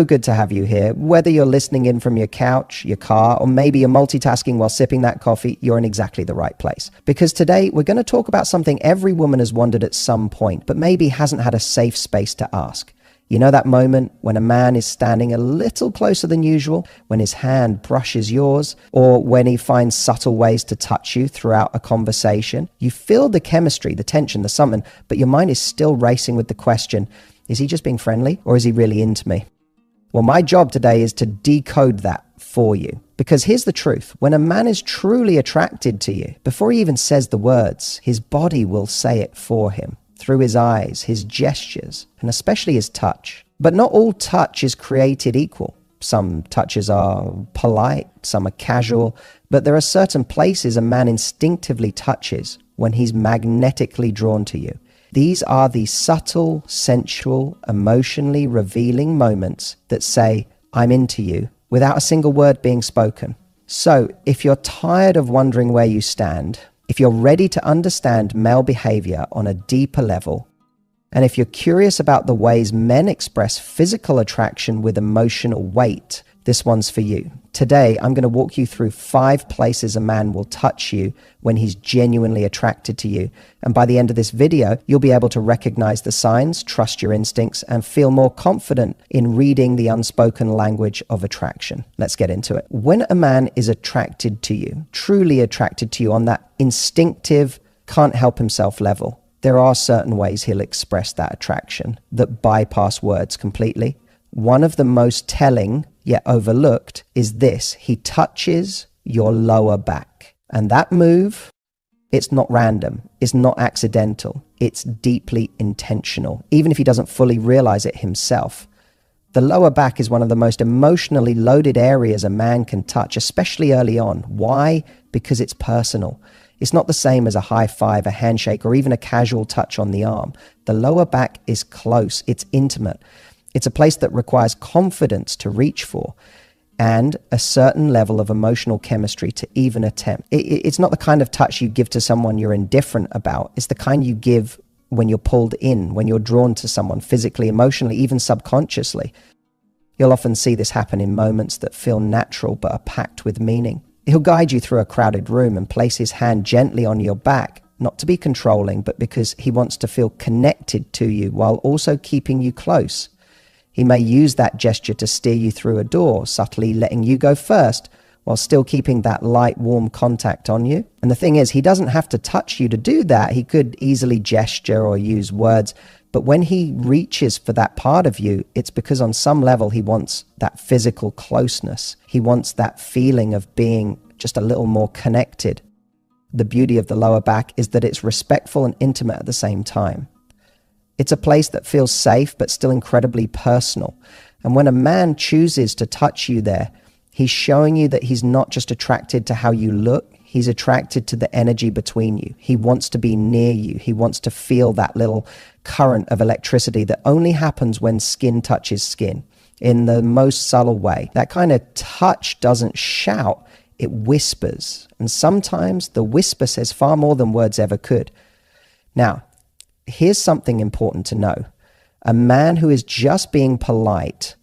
Good to have you here. Whether you're listening in from your couch, your car, or maybe you're multitasking while sipping that coffee, you're in exactly the right place. Because today we're going to talk about something every woman has wondered at some point, but maybe hasn't had a safe space to ask. You know that moment when a man is standing a little closer than usual, when his hand brushes yours, or when he finds subtle ways to touch you throughout a conversation? You feel the chemistry, the tension, the something, but your mind is still racing with the question, is he just being friendly or is he really into me? Well, my job today is to decode that for you. Because here's the truth. When a man is truly attracted to you, before he even says the words, his body will say it for him. Through his eyes, his gestures, and especially his touch. But not all touch is created equal. Some touches are polite, some are casual, but there are certain places a man instinctively touches when he's magnetically drawn to you. These are the subtle, sensual, emotionally revealing moments that say, I'm into you, without a single word being spoken. So, if you're tired of wondering where you stand, if you're ready to understand male behavior on a deeper level, and if you're curious about the ways men express physical attraction with emotional weight, this one's for you. Today, I'm going to walk you through 5 places a man will touch you when he's genuinely attracted to you. And by the end of this video, you'll be able to recognize the signs, trust your instincts, and feel more confident in reading the unspoken language of attraction. Let's get into it. When a man is attracted to you, truly attracted to you on that instinctive, can't help himself level, there are certain ways he'll express that attraction that bypass words completely. One of the most telling, yet overlooked, is this. He touches your lower back. And that move, it's not random. It's not accidental. It's deeply intentional, even if he doesn't fully realize it himself. The lower back is one of the most emotionally loaded areas a man can touch, especially early on. Why? Because it's personal. It's not the same as a high five, a handshake, or even a casual touch on the arm. The lower back is close. It's intimate. It's a place that requires confidence to reach for and a certain level of emotional chemistry to even attempt. It's not the kind of touch you give to someone you're indifferent about. It's the kind you give when you're pulled in, when you're drawn to someone physically, emotionally, even subconsciously. You'll often see this happen in moments that feel natural but are packed with meaning. He'll guide you through a crowded room and place his hand gently on your back, not to be controlling, but because he wants to feel connected to you while also keeping you close. He may use that gesture to steer you through a door, subtly letting you go first, while still keeping that light, warm contact on you. And the thing is, he doesn't have to touch you to do that. He could easily gesture or use words. But when he reaches for that part of you, it's because on some level he wants that physical closeness. He wants that feeling of being just a little more connected. The beauty of the lower back is that it's respectful and intimate at the same time. It's a place that feels safe, but still incredibly personal. And when a man chooses to touch you there, he's showing you that he's not just attracted to how you look, he's attracted to the energy between you. He wants to be near you. He wants to feel that little current of electricity that only happens when skin touches skin in the most subtle way. That kind of touch doesn't shout, it whispers. And sometimes the whisper says far more than words ever could. Now, here's something important to know. A man who is just being polite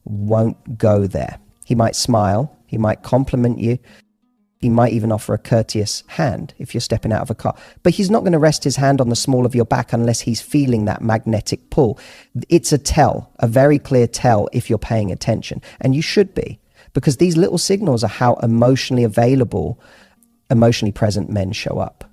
won't go there. He might smile, he might compliment you, he might even offer a courteous hand if you're stepping out of a car. But he's not going to rest his hand on the small of your back unless he's feeling that magnetic pull. It's a tell, a very clear tell if you're paying attention. And you should be, because these little signals are how emotionally available, emotionally present men show up.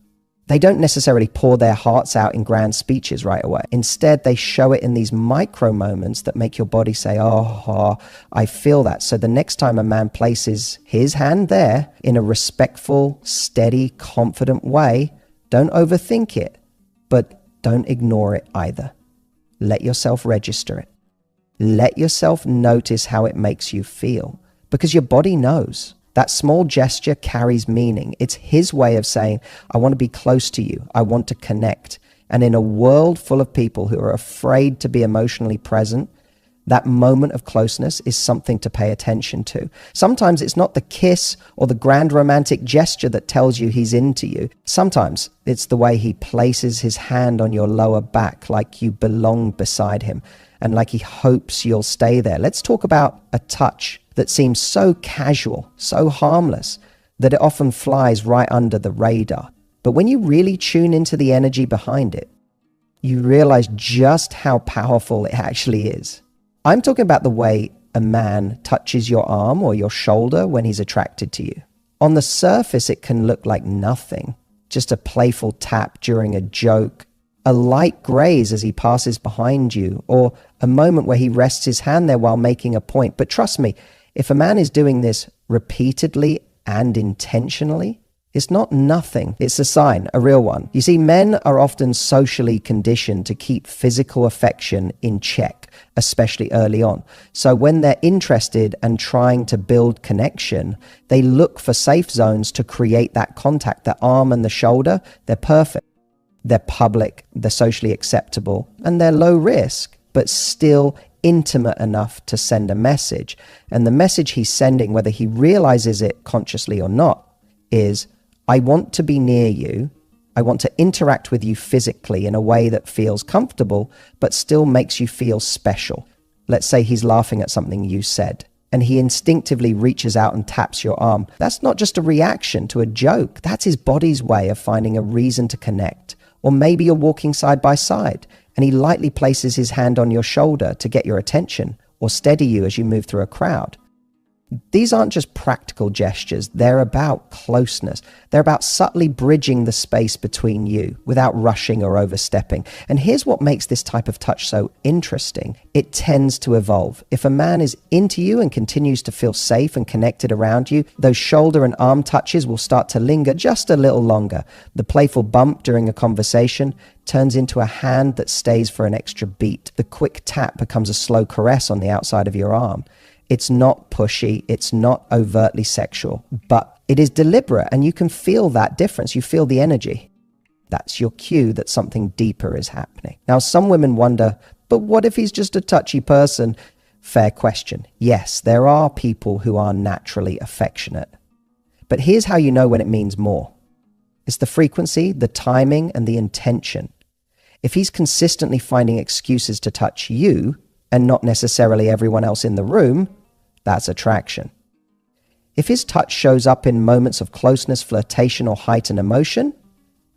They don't necessarily pour their hearts out in grand speeches right away. Instead, they show it in these micro moments that make your body say, oh, I feel that. So the next time a man places his hand there in a respectful, steady, confident way, don't overthink it, but don't ignore it either. Let yourself register it. Let yourself notice how it makes you feel, because your body knows. That small gesture carries meaning. It's his way of saying, I want to be close to you. I want to connect. And in a world full of people who are afraid to be emotionally present, that moment of closeness is something to pay attention to. Sometimes it's not the kiss or the grand romantic gesture that tells you he's into you. Sometimes it's the way he places his hand on your lower back like you belong beside him. and like he hopes you'll stay there. Let's talk about a touch that seems so casual, so harmless, that it often flies right under the radar. But when you really tune into the energy behind it, you realize just how powerful it actually is. I'm talking about the way a man touches your arm or your shoulder when he's attracted to you. On the surface, it can look like nothing, just a playful tap during a joke, a light graze as he passes behind you, or a moment where he rests his hand there while making a point. But trust me, if a man is doing this repeatedly and intentionally, it's not nothing. It's a sign, a real one. You see, men are often socially conditioned to keep physical affection in check, especially early on. So when they're interested and trying to build connection, they look for safe zones to create that contact. The arm and the shoulder, they're perfect. They're public, they're socially acceptable, and they're low risk, but still intimate enough to send a message. And the message he's sending, whether he realizes it consciously or not, is, I want to be near you. I want to interact with you physically in a way that feels comfortable, but still makes you feel special. Let's say he's laughing at something you said, and he instinctively reaches out and taps your arm. That's not just a reaction to a joke. That's his body's way of finding a reason to connect. Or maybe you're walking side by side, and he lightly places his hand on your shoulder to get your attention, or steady you as you move through a crowd. These aren't just practical gestures, they're about closeness. They're about subtly bridging the space between you without rushing or overstepping. And here's what makes this type of touch so interesting. It tends to evolve. If a man is into you and continues to feel safe and connected around you, those shoulder and arm touches will start to linger just a little longer. The playful bump during a conversation turns into a hand that stays for an extra beat. The quick tap becomes a slow caress on the outside of your arm. It's not pushy, it's not overtly sexual, but it is deliberate, and you can feel that difference. You feel the energy. That's your cue that something deeper is happening. Now, some women wonder, but what if he's just a touchy person? Fair question. Yes, there are people who are naturally affectionate. But here's how you know when it means more. It's the frequency, the timing, and the intention. If he's consistently finding excuses to touch you, and not necessarily everyone else in the room, that's attraction. If his touch shows up in moments of closeness, flirtation, or heightened emotion,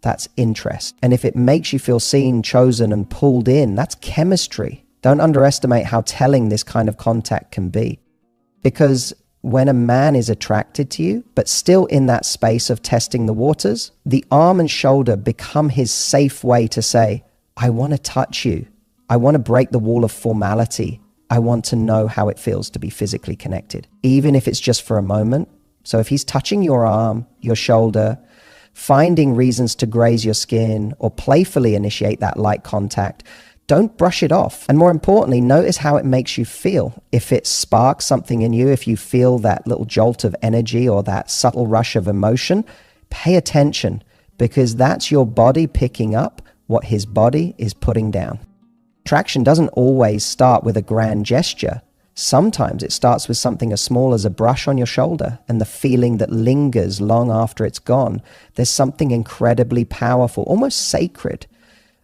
that's interest. And if it makes you feel seen, chosen, and pulled in, that's chemistry. Don't underestimate how telling this kind of contact can be. Because when a man is attracted to you, but still in that space of testing the waters, the arm and shoulder become his safe way to say, I want to touch you. I want to break the wall of formality. I want to know how it feels to be physically connected, even if it's just for a moment. So if he's touching your arm, your shoulder, finding reasons to graze your skin or playfully initiate that light contact, don't brush it off. And more importantly, notice how it makes you feel. If it sparks something in you, if you feel that little jolt of energy or that subtle rush of emotion, pay attention, because that's your body picking up what his body is putting down. Attraction doesn't always start with a grand gesture. Sometimes it starts with something as small as a brush on your shoulder and the feeling that lingers long after it's gone. There's something incredibly powerful, almost sacred,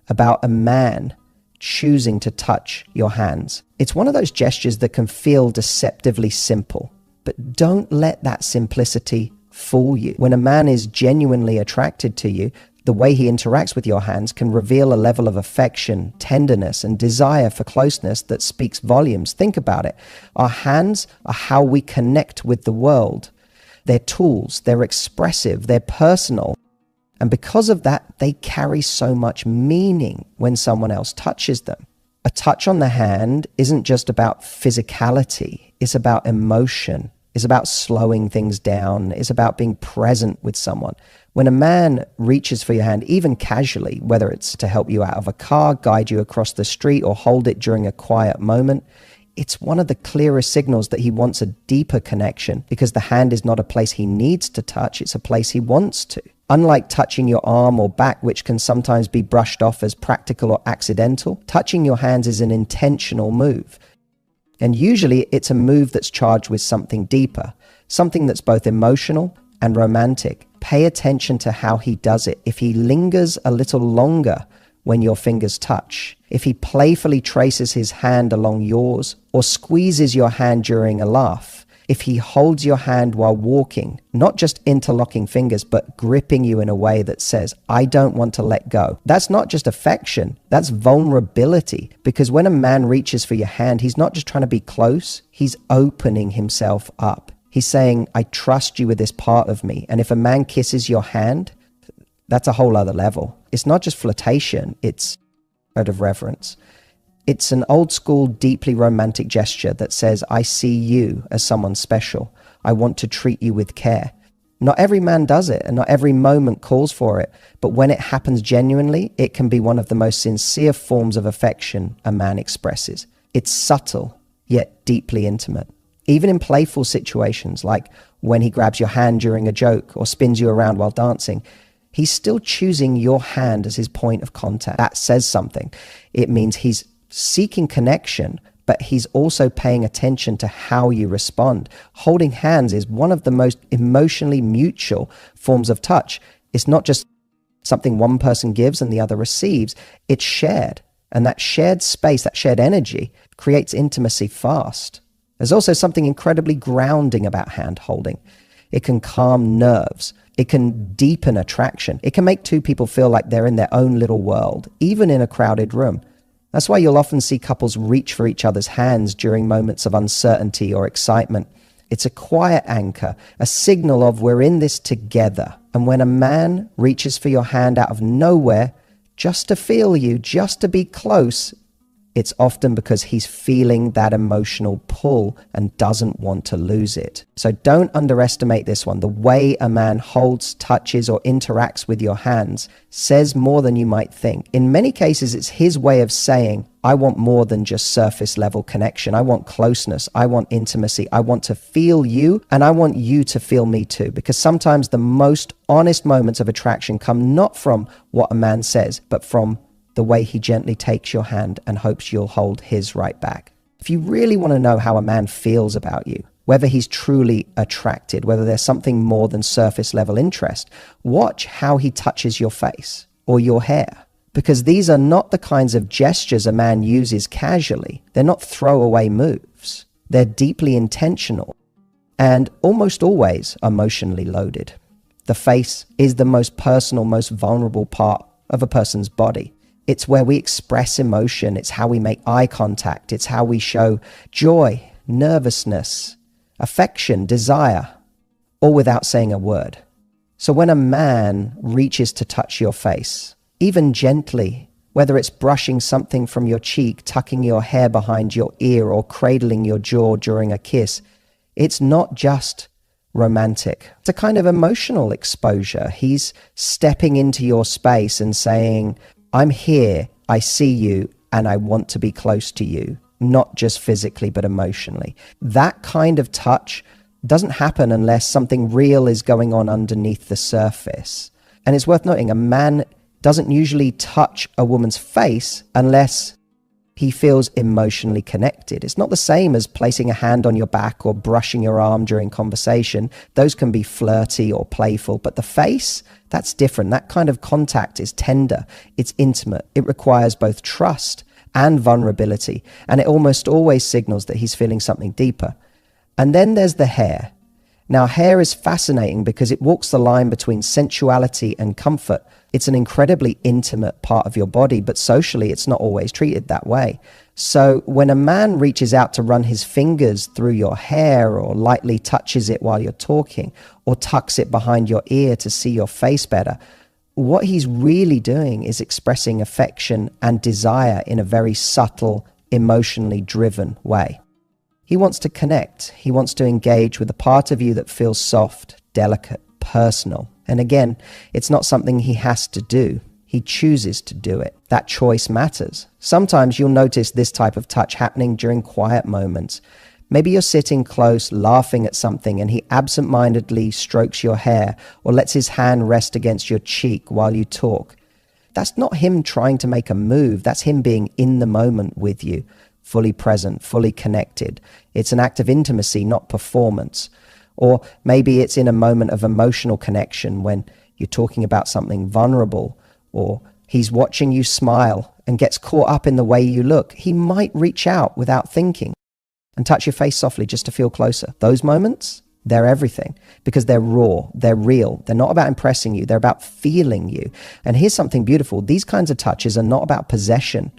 about a man choosing to touch your hands. It's one of those gestures that can feel deceptively simple, but don't let that simplicity fool you. When a man is genuinely attracted to you, the way he interacts with your hands can reveal a level of affection, tenderness, and desire for closeness that speaks volumes. Think about it. Our hands are how we connect with the world. They're tools, they're expressive, they're personal. And because of that, they carry so much meaning when someone else touches them. A touch on the hand isn't just about physicality, it's about emotion. It's about slowing things down. It's about being present with someone. When a man reaches for your hand, even casually, whether it's to help you out of a car, guide you across the street, or hold it during a quiet moment, it's one of the clearest signals that he wants a deeper connection, because the hand is not a place he needs to touch, it's a place he wants to. Unlike touching your arm or back, which can sometimes be brushed off as practical or accidental, touching your hands is an intentional move. And usually it's a move that's charged with something deeper, something that's both emotional and romantic. Pay attention to how he does it. If he lingers a little longer when your fingers touch, if he playfully traces his hand along yours or squeezes your hand during a laugh, if he holds your hand while walking, not just interlocking fingers, but gripping you in a way that says, I don't want to let go. That's not just affection, that's vulnerability. Because when a man reaches for your hand, he's not just trying to be close, he's opening himself up. He's saying, I trust you with this part of me. And if a man kisses your hand, that's a whole other level. It's not just flirtation, it's out of reverence. It's an old school, deeply romantic gesture that says, I see you as someone special. I want to treat you with care. Not every man does it, and not every moment calls for it. But when it happens genuinely, it can be one of the most sincere forms of affection a man expresses. It's subtle, yet deeply intimate. Even in playful situations, like when he grabs your hand during a joke or spins you around while dancing, he's still choosing your hand as his point of contact. That says something. It means he's seeking connection, but he's also paying attention to how you respond. Holding hands is one of the most emotionally mutual forms of touch. It's not just something one person gives and the other receives. It's shared. And that shared space, that shared energy, creates intimacy fast. There's also something incredibly grounding about hand holding. It can calm nerves. It can deepen attraction. It can make two people feel like they're in their own little world, even in a crowded room. That's why you'll often see couples reach for each other's hands during moments of uncertainty or excitement. It's a quiet anchor, a signal of we're in this together. And when a man reaches for your hand out of nowhere, just to feel you, just to be close, it's often because he's feeling that emotional pull and doesn't want to lose it. So don't underestimate this one. The way a man holds, touches, or interacts with your hands says more than you might think. In many cases, it's his way of saying, I want more than just surface level connection. I want closeness. I want intimacy. I want to feel you, and I want you to feel me too. Because sometimes the most honest moments of attraction come not from what a man says, but from the way he gently takes your hand and hopes you'll hold his right back. If you really want to know how a man feels about you, whether he's truly attracted, whether there's something more than surface level interest, watch how he touches your face or your hair. Because these are not the kinds of gestures a man uses casually. They're not throwaway moves. They're deeply intentional and almost always emotionally loaded. The face is the most personal, most vulnerable part of a person's body. It's where we express emotion. It's how we make eye contact. It's how we show joy, nervousness, affection, desire, all without saying a word. So when a man reaches to touch your face, even gently, whether it's brushing something from your cheek, tucking your hair behind your ear, or cradling your jaw during a kiss, it's not just romantic. It's a kind of emotional exposure. He's stepping into your space and saying, I'm here, I see you, and I want to be close to you, not just physically, but emotionally. That kind of touch doesn't happen unless something real is going on underneath the surface. And it's worth noting, a man doesn't usually touch a woman's face unless he feels emotionally connected. It's not the same as placing a hand on your back or brushing your arm during conversation. Those can be flirty or playful, but the face, that's different. That kind of contact is tender, it's intimate. It requires both trust and vulnerability, and it almost always signals that he's feeling something deeper. And then there's the hair. Now, hair is fascinating because it walks the line between sensuality and comfort. It's an incredibly intimate part of your body, but socially it's not always treated that way. So when a man reaches out to run his fingers through your hair, or lightly touches it while you're talking, or tucks it behind your ear to see your face better, what he's really doing is expressing affection and desire in a very subtle, emotionally driven way. He wants to connect. He wants to engage with a part of you that feels soft, delicate, personal. And again, it's not something he has to do. He chooses to do it. That choice matters. Sometimes you'll notice this type of touch happening during quiet moments. Maybe you're sitting close, laughing at something, and he absent-mindedly strokes your hair or lets his hand rest against your cheek while you talk. That's not him trying to make a move. That's him being in the moment with you, fully present, fully connected. It's an act of intimacy, not performance. Or maybe it's in a moment of emotional connection when you're talking about something vulnerable or He's watching you smile and gets caught up in the way you look. He might reach out without thinking and touch your face softly just to feel closer. Those moments, they're everything because they're raw, they're real. They're not about impressing you, they're about feeling you. And here's something beautiful. These kinds of touches are not about possession.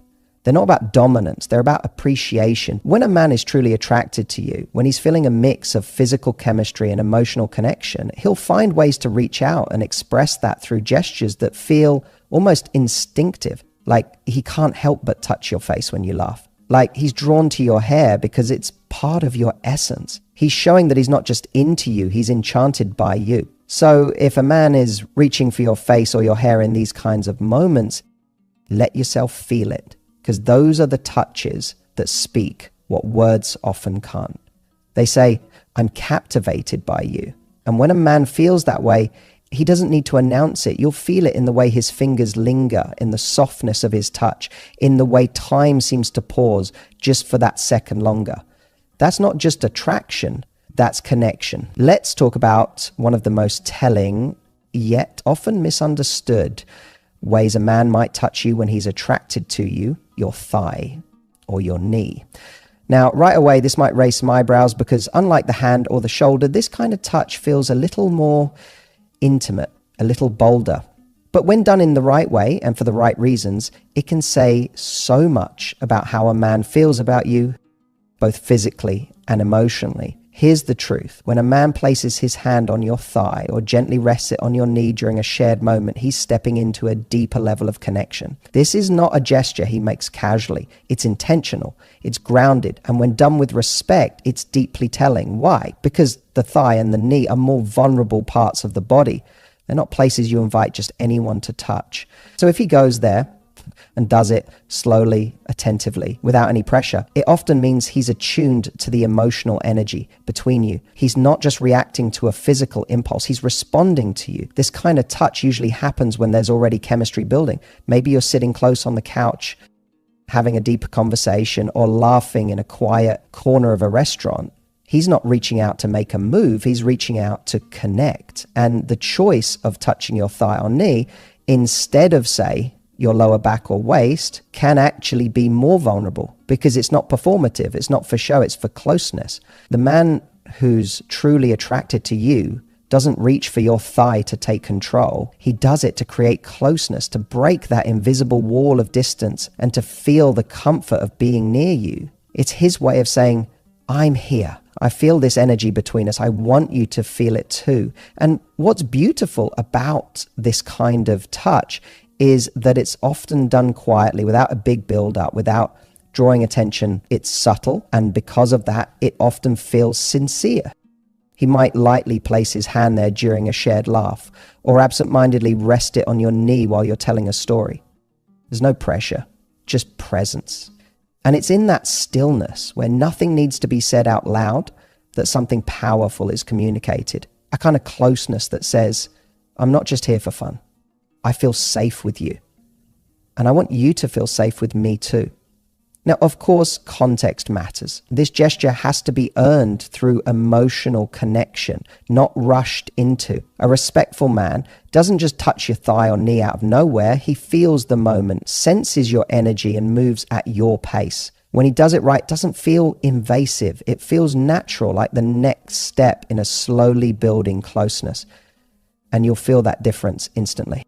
They're not about dominance, they're about appreciation. When a man is truly attracted to you, when he's feeling a mix of physical chemistry and emotional connection, he'll find ways to reach out and express that through gestures that feel almost instinctive. Like he can't help but touch your face when you laugh. Like he's drawn to your hair because it's part of your essence. He's showing that he's not just into you, he's enchanted by you. So if a man is reaching for your face or your hair in these kinds of moments, let yourself feel it. Because those are the touches that speak what words often can't. They say, I'm captivated by you. And when a man feels that way, he doesn't need to announce it. You'll feel it in the way his fingers linger, in the softness of his touch, in the way time seems to pause just for that second longer. That's not just attraction, that's connection. Let's talk about one of the most telling, yet often misunderstood ways a man might touch you when he's attracted to you, your thigh or your knee. Now, right away, this might raise some eyebrows because unlike the hand or the shoulder, this kind of touch feels a little more intimate, a little bolder. But when done in the right way and for the right reasons, it can say so much about how a man feels about you, both physically and emotionally. Here's the truth. When a man places his hand on your thigh or gently rests it on your knee during a shared moment, he's stepping into a deeper level of connection. This is not a gesture he makes casually. It's intentional. It's grounded. And when done with respect, it's deeply telling. Why? Because the thigh and the knee are more vulnerable parts of the body. They're not places you invite just anyone to touch. So if he goes there and does it slowly, attentively, without any pressure, it often means he's attuned to the emotional energy between you. He's not just reacting to a physical impulse, he's responding to you. This kind of touch usually happens when there's already chemistry building. Maybe you're sitting close on the couch, having a deeper conversation, or laughing in a quiet corner of a restaurant. He's not reaching out to make a move, he's reaching out to connect. And the choice of touching your thigh or knee, instead of, say, your lower back or waist, can actually be more vulnerable because it's not performative, it's not for show, it's for closeness. The man who's truly attracted to you doesn't reach for your thigh to take control. He does it to create closeness, to break that invisible wall of distance and to feel the comfort of being near you. It's his way of saying, I'm here. I feel this energy between us. I want you to feel it too. And what's beautiful about this kind of touch is that it's often done quietly, without a big build-up, without drawing attention. It's subtle, and because of that, it often feels sincere. He might lightly place his hand there during a shared laugh, or absent-mindedly rest it on your knee while you're telling a story. There's no pressure, just presence. And it's in that stillness, where nothing needs to be said out loud, that something powerful is communicated. A kind of closeness that says, I'm not just here for fun. I feel safe with you. And I want you to feel safe with me too. Now, of course, context matters. This gesture has to be earned through emotional connection, not rushed into. A respectful man doesn't just touch your thigh or knee out of nowhere. He feels the moment, senses your energy, and moves at your pace. When he does it right, it doesn't feel invasive. It feels natural, like the next step in a slowly building closeness. And you'll feel that difference instantly.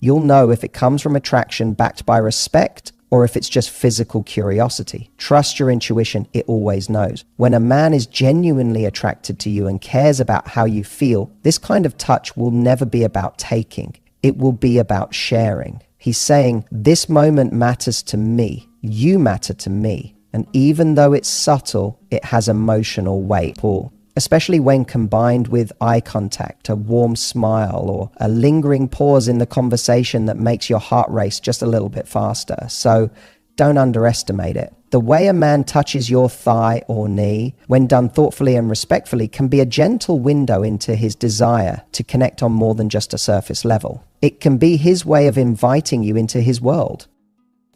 You'll know if it comes from attraction backed by respect or if it's just physical curiosity. Trust your intuition, it always knows. When a man is genuinely attracted to you and cares about how you feel, this kind of touch will never be about taking. It will be about sharing. He's saying, this moment matters to me. You matter to me. And even though it's subtle, it has emotional weight, Paul. Especially when combined with eye contact, a warm smile, or a lingering pause in the conversation that makes your heart race just a little bit faster. So don't underestimate it. The way a man touches your thigh or knee, when done thoughtfully and respectfully, can be a gentle window into his desire to connect on more than just a surface level. It can be his way of inviting you into his world.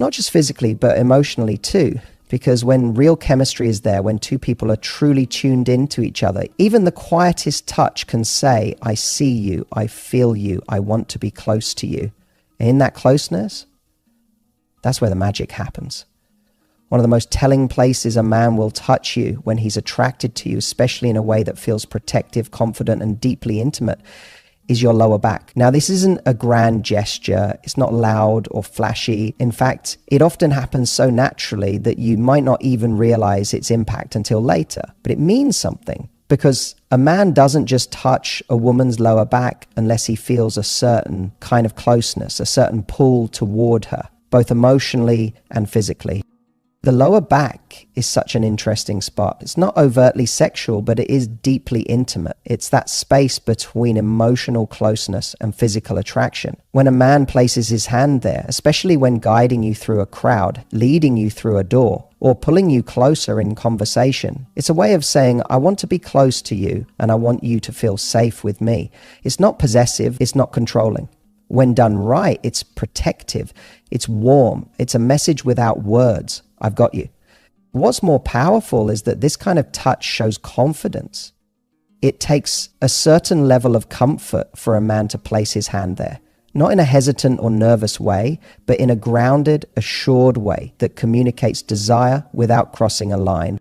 Not just physically, but emotionally too. Because when real chemistry is there, when two people are truly tuned into each other, even the quietest touch can say, I see you, I feel you, I want to be close to you. In that closeness, that's where the magic happens. One of the most telling places a man will touch you when he's attracted to you, especially in a way that feels protective, confident, and deeply intimate, is your lower back. Now, this isn't a grand gesture. It's not loud or flashy. In fact, it often happens so naturally that you might not even realize its impact until later. But it means something, because a man doesn't just touch a woman's lower back unless he feels a certain kind of closeness, a certain pull toward her, both emotionally and physically. The lower back is such an interesting spot. It's not overtly sexual, but it is deeply intimate. It's that space between emotional closeness and physical attraction. When a man places his hand there, especially when guiding you through a crowd, leading you through a door, or pulling you closer in conversation, it's a way of saying, I want to be close to you and I want you to feel safe with me. It's not possessive, it's not controlling. When done right, it's protective, it's warm, it's a message without words. I've got you. What's more powerful is that this kind of touch shows confidence. It takes a certain level of comfort for a man to place his hand there, not in a hesitant or nervous way, but in a grounded, assured way that communicates desire without crossing a line.